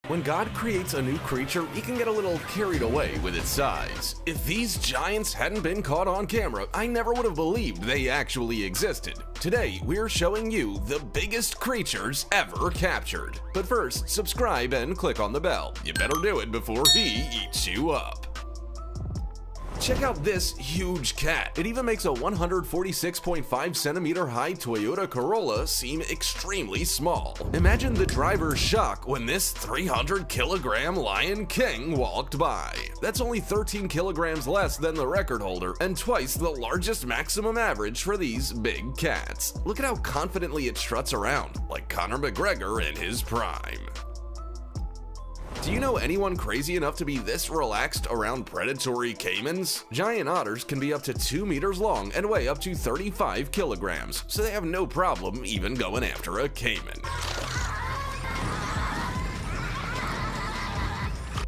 When God creates a new creature, he can get a little carried away with its size. If these giants hadn't been caught on camera, I never would have believed they actually existed. Today, we're showing you the biggest creatures ever captured. But first, subscribe and click on the bell. You better do it before he eats you up. Check out this huge cat. It even makes a 146.5 centimeter high Toyota Corolla seem extremely small. Imagine the driver's shock when this 300 kilogram Lion King walked by. That's only 13 kilograms less than the record holder and twice the largest maximum average for these big cats. Look at how confidently it struts around, like Conor McGregor in his prime. Do you know anyone crazy enough to be this relaxed around predatory caimans? Giant otters can be up to 2 meters long and weigh up to 35 kilograms, so they have no problem even going after a caiman.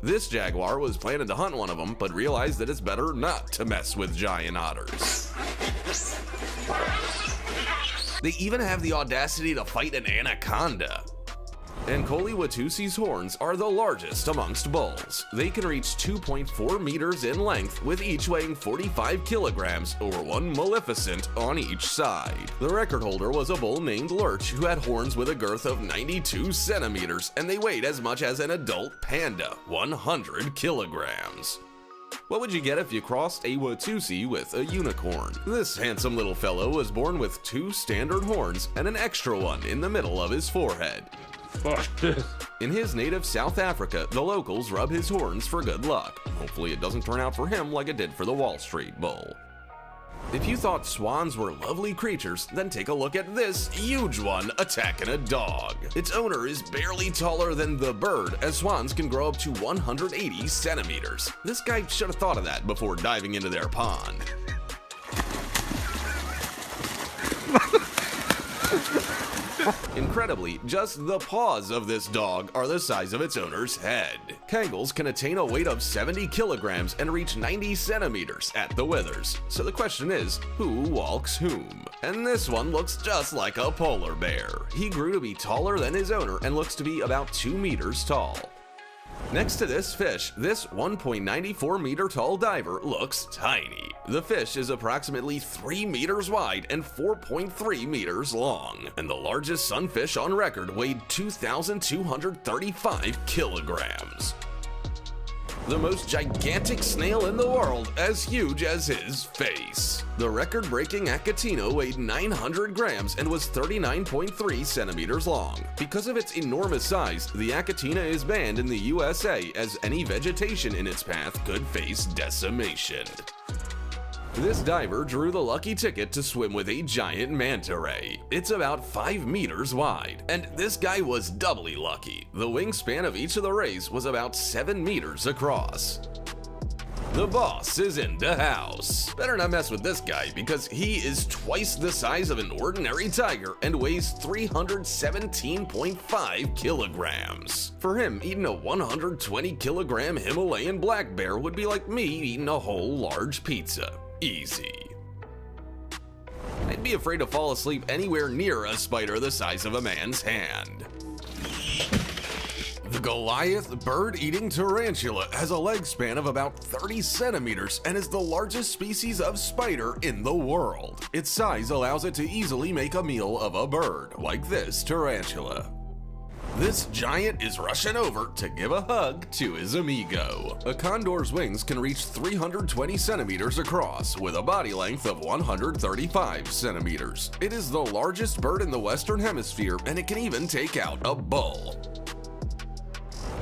This jaguar was planning to hunt one of them, but realized that it's better not to mess with giant otters. They even have the audacity to fight an anaconda. Ankole Watusi's horns are the largest amongst bulls. They can reach 2.4 meters in length, with each weighing 45 kilograms or one Maleficent on each side. The record holder was a bull named Lurch who had horns with a girth of 92 centimeters, and they weighed as much as an adult panda, 100 kilograms. What would you get if you crossed a Watusi with a unicorn? This handsome little fellow was born with 2 standard horns and an extra one in the middle of his forehead. Fuck this. In his native South Africa, the locals rub his horns for good luck. Hopefully it doesn't turn out for him like it did for the Wall Street Bull. If you thought swans were lovely creatures, then take a look at this huge one attacking a dog. Its owner is barely taller than the bird, as swans can grow up to 180 centimeters. This guy should have thought of that before diving into their pond. Incredibly, just the paws of this dog are the size of its owner's head. Kangals can attain a weight of 70 kilograms and reach 90 centimeters at the withers. So the question is, who walks whom? And this one looks just like a polar bear. He grew to be taller than his owner and looks to be about 2 meters tall. Next to this fish, this 1.94 meter tall diver looks tiny. The fish is approximately 3 meters wide and 4.3 meters long, and the largest sunfish on record weighed 2,235 kilograms. The most gigantic snail in the world, as huge as his face. The record-breaking Achatina weighed 900 grams and was 39.3 centimeters long. Because of its enormous size, the Achatina is banned in the USA, as any vegetation in its path could face decimation. This diver drew the lucky ticket to swim with a giant manta ray. It's about 5 meters wide, and this guy was doubly lucky. The wingspan of each of the rays was about 7 meters across. The boss is in the house. Better not mess with this guy because he is twice the size of an ordinary tiger and weighs 317.5 kilograms. For him, eating a 120 kilogram Himalayan black bear would be like me eating a whole large pizza. Easy. I'd be afraid to fall asleep anywhere near a spider the size of a man's hand. The Goliath bird-eating tarantula has a leg span of about 30 centimeters and is the largest species of spider in the world. Its size allows it to easily make a meal of a bird, like this tarantula. This giant is rushing over to give a hug to his amigo. A condor's wings can reach 320 centimeters across, with a body length of 135 centimeters. It is the largest bird in the Western Hemisphere, and it can even take out a bull.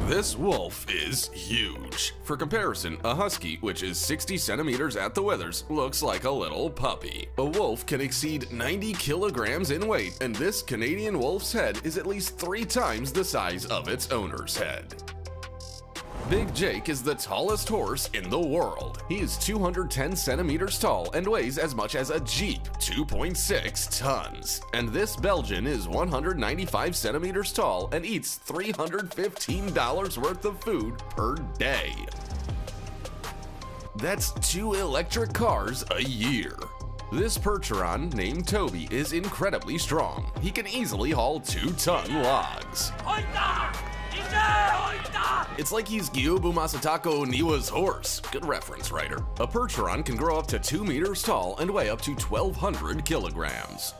This wolf is huge. For comparison, a husky, which is 60 centimeters at the withers, looks like a little puppy. A wolf can exceed 90 kilograms in weight, and this Canadian wolf's head is at least 3 times the size of its owner's head. Big Jake is the tallest horse in the world. He is 210 centimeters tall and weighs as much as a Jeep, 2.6 tons. And this Belgian is 195 centimeters tall and eats $315 worth of food per day. That's 2 electric cars a year. This Percheron, named Toby, is incredibly strong. He can easily haul 2-ton logs. It's like he's Gyubu Masataka Oniwa's horse. Good reference, writer. A Percheron can grow up to 2 meters tall and weigh up to 1,200 kilograms.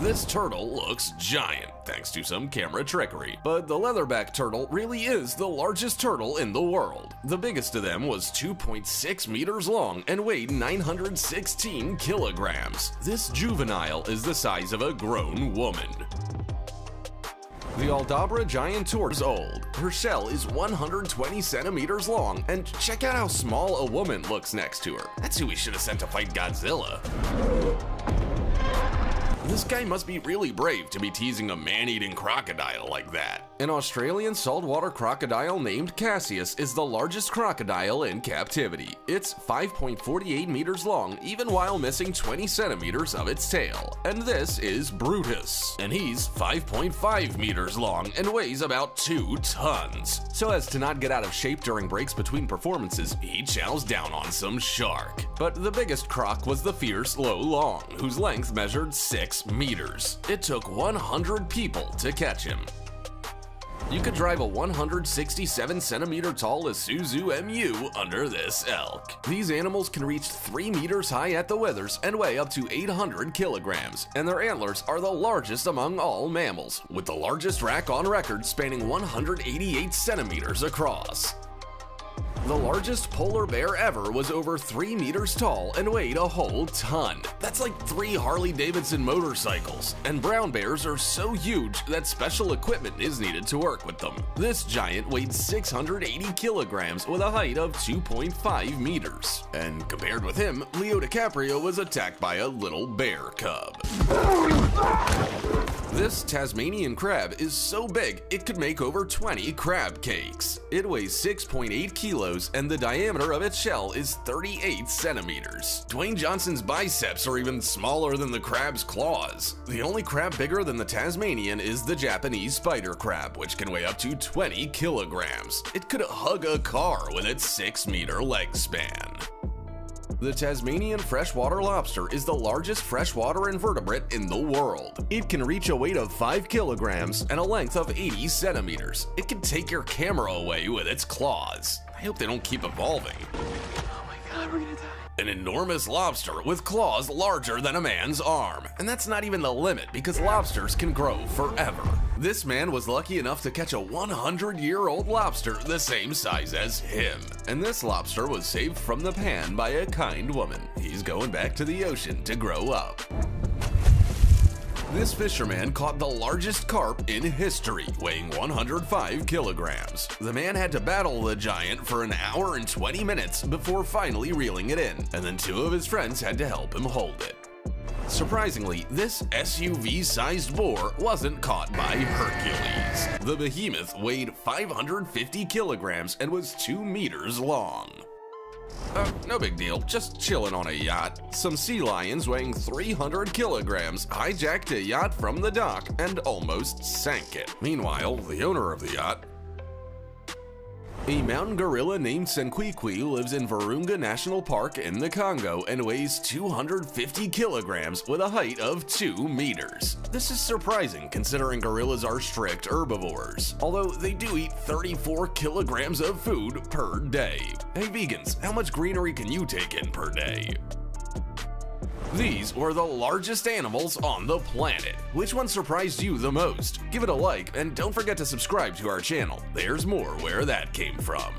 This turtle looks giant, thanks to some camera trickery. But the leatherback turtle really is the largest turtle in the world. The biggest of them was 2.6 meters long and weighed 916 kilograms. This juvenile is the size of a grown woman. The Aldabra giant turtle is old. Her shell is 120 centimeters long, and check out how small a woman looks next to her. That's who we should have sent to fight Godzilla. This guy must be really brave to be teasing a man-eating crocodile like that. An Australian saltwater crocodile named Cassius is the largest crocodile in captivity. It's 5.48 meters long, even while missing 20 centimeters of its tail. And this is Brutus, and he's 5.5 meters long and weighs about 2 tons. So as to not get out of shape during breaks between performances, he chows down on some shark. But the biggest croc was the fierce Lo Long, whose length measured 6 meters. It took 100 people to catch him. You could drive a 167 centimeter tall Isuzu MU under this elk. These animals can reach 3 meters high at the withers and weigh up to 800 kilograms, and their antlers are the largest among all mammals, with the largest rack on record spanning 188 centimeters across. The largest polar bear ever was over 3 meters tall and weighed a whole ton. That's like 3 Harley-Davidson motorcycles. And brown bears are so huge that special equipment is needed to work with them. This giant weighed 680 kilograms with a height of 2.5 meters. And compared with him, Leo DiCaprio was attacked by a little bear cub. This Tasmanian crab is so big it could make over 20 crab cakes. It weighs 6.8 kilos and the diameter of its shell is 38 centimeters. Dwayne Johnson's biceps are even smaller than the crab's claws. The only crab bigger than the Tasmanian is the Japanese spider crab, which can weigh up to 20 kilograms. It could hug a car with its 6-meter leg span. The Tasmanian freshwater lobster is the largest freshwater invertebrate in the world. It can reach a weight of 5 kilograms and a length of 80 centimeters. It can take your camera away with its claws. I hope they don't keep evolving. Oh my god, we're gonna die. An enormous lobster with claws larger than a man's arm. And that's not even the limit, because lobsters can grow forever. This man was lucky enough to catch a 100-year-old lobster the same size as him. And this lobster was saved from the pan by a kind woman. He's going back to the ocean to grow up. This fisherman caught the largest carp in history, weighing 105 kilograms. The man had to battle the giant for an hour and 20 minutes before finally reeling it in, and then 2 of his friends had to help him hold it. Surprisingly, this SUV-sized boar wasn't caught by Hercules. The behemoth weighed 550 kilograms and was 2 meters long. No big deal, just chilling on a yacht. Some sea lions weighing 300 kilograms hijacked a yacht from the dock and almost sank it. Meanwhile, the owner of the yacht, a mountain gorilla named Senkwikwi, lives in Virunga National Park in the Congo and weighs 250 kilograms with a height of 2 meters. This is surprising considering gorillas are strict herbivores, although they do eat 34 kilograms of food per day. Hey vegans, how much greenery can you take in per day? These were the largest animals on the planet. Which one surprised you the most? Give it a like and don't forget to subscribe to our channel. There's more where that came from.